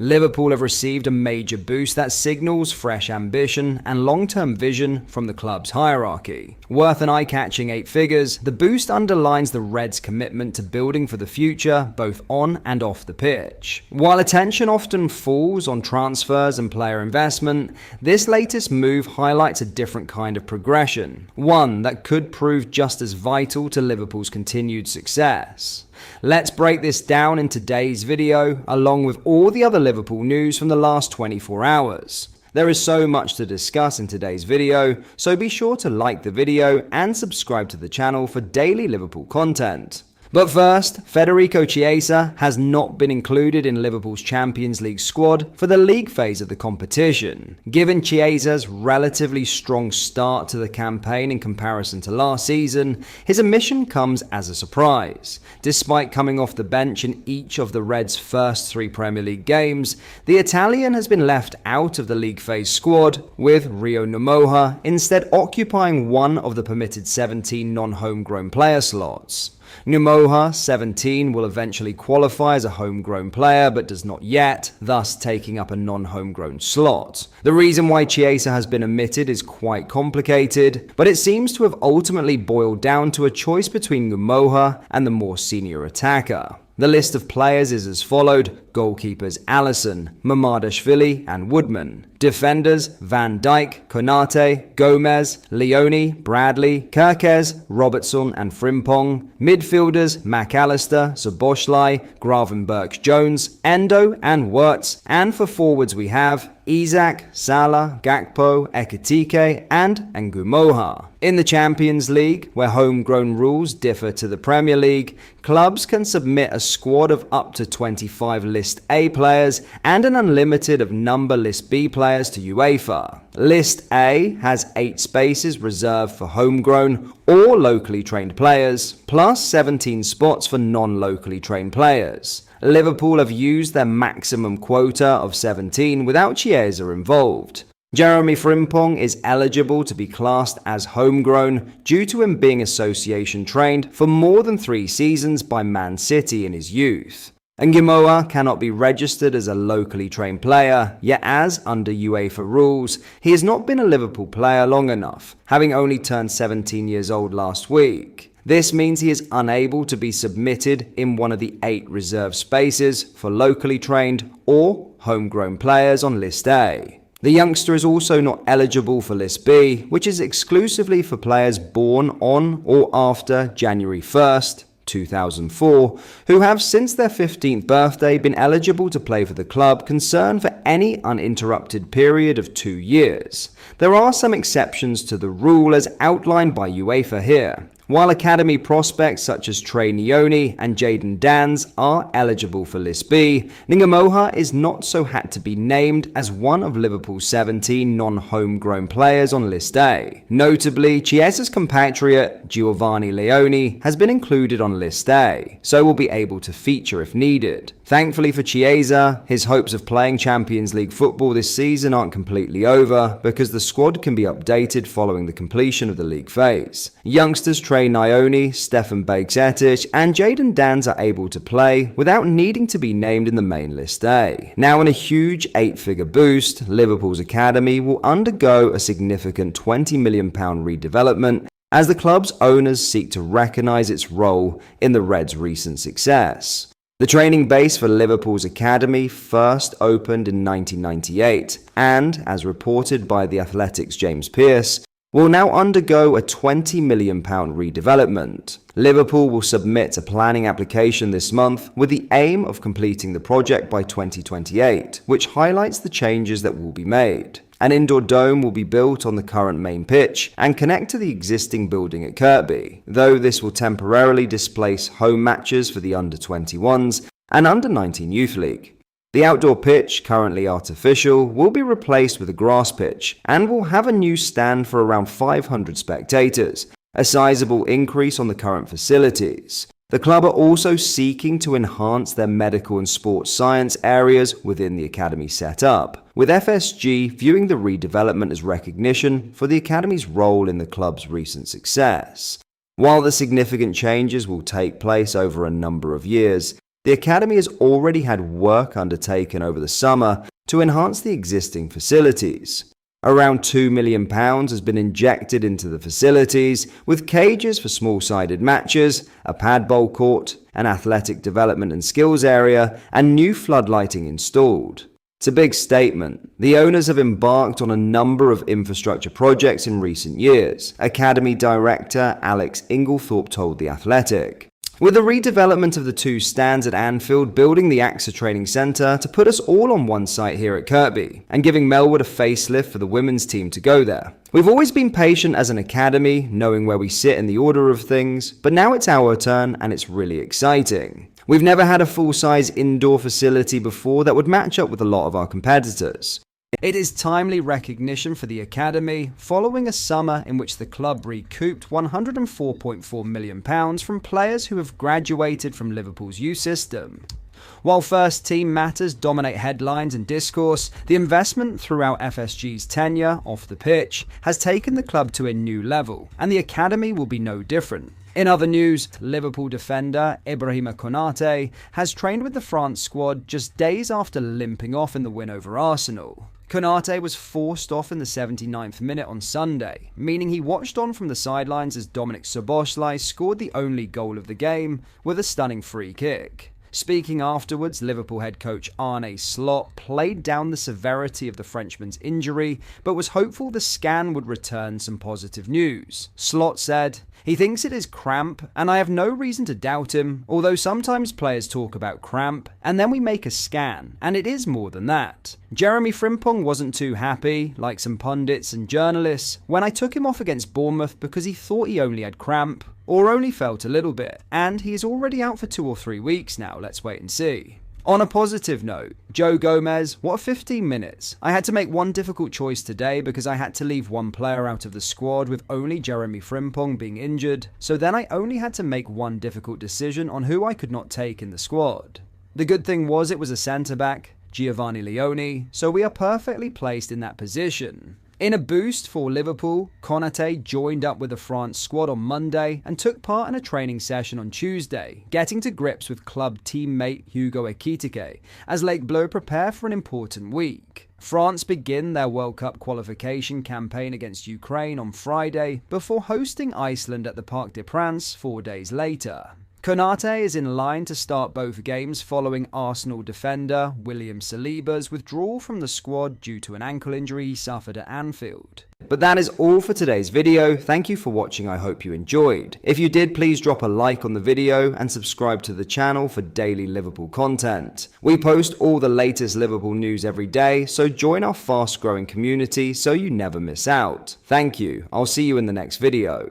Liverpool have received a major boost that signals fresh ambition and long-term vision from the club's hierarchy. Worth an eye-catching 8 figures, the boost underlines the Reds' commitment to building for the future, both on and off the pitch. While attention often falls on transfers and player investment, this latest move highlights a different kind of progression, one that could prove just as vital to Liverpool's continued success. Let's break this down in today's video, along with all the other Liverpool news from the last 24 hours. There is so much to discuss in today's video, so be sure to like the video and subscribe to the channel for daily Liverpool content. But first, Federico Chiesa has not been included in Liverpool's Champions League squad for the league phase of the competition. Given Chiesa's relatively strong start to the campaign in comparison to last season, his omission comes as a surprise. Despite coming off the bench in each of the Reds' first 3 Premier League games, the Italian has been left out of the league phase squad, with Rio Nomoha instead occupying one of the permitted 17 non-homegrown player slots. Numoha, 17, will eventually qualify as a homegrown player but does not yet, thus taking up a non-homegrown slot. The reason why Chiesa has been omitted is quite complicated, but it seems to have ultimately boiled down to a choice between Numoha and the more senior attacker. The list of players is as followed: goalkeepers Alisson, Mamadashvili and Woodman. Defenders Van Dijk, Konate, Gomez, Leone, Bradley, Kerkez, Robertson and Frimpong. Midfielders McAllister, Szoboszlai, Gravenberch-Jones, Endo and Wirtz. And for forwards we have Isak, Salah, Gakpo, Ekitike and Ngumoha. In the Champions League, where homegrown rules differ to the Premier League, clubs can submit a squad of up to 25 List A players and an unlimited of number List B players to UEFA. List A has 8 spaces reserved for homegrown or locally trained players, plus 17 spots for non-locally trained players. Liverpool have used their maximum quota of 17 without Chiesa involved. Jeremy Frimpong is eligible to be classed as homegrown due to him being association trained for more than 3 seasons by Man City in his youth. Ngumoha cannot be registered as a locally trained player, yet as under UEFA rules, he has not been a Liverpool player long enough, having only turned 17 years old last week. This means he is unable to be submitted in one of the 8 reserved spaces for locally trained or homegrown players on List A. The youngster is also not eligible for List B, which is exclusively for players born on or after January 1st, 2004, who have since their 15th birthday been eligible to play for the club concerned for any uninterrupted period of 2 years. There are some exceptions to the rule as outlined by UEFA here. While academy prospects such as Trey Nyoni and Jayden Danns are eligible for List B, Ngumoha is not so had to be named as one of Liverpool's 17 non-homegrown players on List A. Notably, Chiesa's compatriot Giovanni Leone has been included on List A, so will be able to feature if needed. Thankfully for Chiesa, his hopes of playing Champions League football this season aren't completely over because the squad can be updated following the completion of the league phase. Youngsters Trey Nyoni, Stefan Bajcetic and Jayden Danns are able to play without needing to be named in the main List A. Now in a huge 8-figure boost, Liverpool's academy will undergo a significant £20 million redevelopment as the club's owners seek to recognise its role in the Reds' recent success. The training base for Liverpool's academy first opened in 1998 and, as reported by The Athletic's James Pearce, will now undergo a £20 million redevelopment. Liverpool will submit a planning application this month with the aim of completing the project by 2028, which highlights the changes that will be made. An indoor dome will be built on the current main pitch and connect to the existing building at Kirkby, though this will temporarily displace home matches for the under-21s and under-19 Youth League. The outdoor pitch, currently artificial, will be replaced with a grass pitch and will have a new stand for around 500 spectators, a sizable increase on the current facilities. The club are also seeking to enhance their medical and sports science areas within the academy setup, with FSG viewing the redevelopment as recognition for the academy's role in the club's recent success. While the significant changes will take place over a number of years, The academy has already had work undertaken over the summer to enhance the existing facilities. Around £2 million has been injected into the facilities, with cages for small-sided matches, a padball court, an athletic development and skills area, and new floodlighting installed. It's a big statement. The owners have embarked on a number of infrastructure projects in recent years, Academy Director Alex Inglethorpe told The Athletic. With the redevelopment of the two stands at Anfield building the AXA Training Centre to put us all on one site here at Kirkby, and giving Melwood a facelift for the women's team to go there. We've always been patient as an academy, knowing where we sit in the order of things, but now it's our turn and it's really exciting. We've never had a full-size indoor facility before that would match up with a lot of our competitors. It is timely recognition for the academy, following a summer in which the club recouped £104.4 million from players who have graduated from Liverpool's youth system. While first team matters dominate headlines and discourse, the investment throughout FSG's tenure off the pitch has taken the club to a new level, and the academy will be no different. In other news, Liverpool defender Ibrahima Konate has trained with the France squad just days after limping off in the win over Arsenal. Konate was forced off in the 79th minute on Sunday, meaning he watched on from the sidelines as Dominik Szoboszlai scored the only goal of the game with a stunning free kick. Speaking afterwards, Liverpool head coach Arne Slot played down the severity of the Frenchman's injury, but was hopeful the scan would return some positive news. Slot said, "He thinks it is cramp, and I have no reason to doubt him, although sometimes players talk about cramp, and then we make a scan, and it is more than that. Jeremy Frimpong wasn't too happy, like some pundits and journalists, when I took him off against Bournemouth because he thought he only had cramp, or only felt a little bit, and he is already out for 2 or 3 weeks now, let's wait and see." On a positive note, Joe Gomez, what a 15 minutes. I had to make one difficult choice today because I had to leave one player out of the squad with only Jeremy Frimpong being injured, so then I only had to make one difficult decision on who I could not take in the squad. The good thing was it was a centre-back, Giovanni Leone, so we are perfectly placed in that position. In a boost for Liverpool, Konate joined up with the France squad on Monday and took part in a training session on Tuesday, getting to grips with club teammate Hugo Ekitike as Lake Bleu prepare for an important week. France begin their World Cup qualification campaign against Ukraine on Friday before hosting Iceland at the Parc des Princes 4 days later. Konate is in line to start both games following Arsenal defender William Saliba's withdrawal from the squad due to an ankle injury he suffered at Anfield. But that is all for today's video. Thank you for watching. I hope you enjoyed. If you did, please drop a like on the video and subscribe to the channel for daily Liverpool content. We post all the latest Liverpool news every day, so join our fast growing community so you never miss out. Thank you. I'll see you in the next video.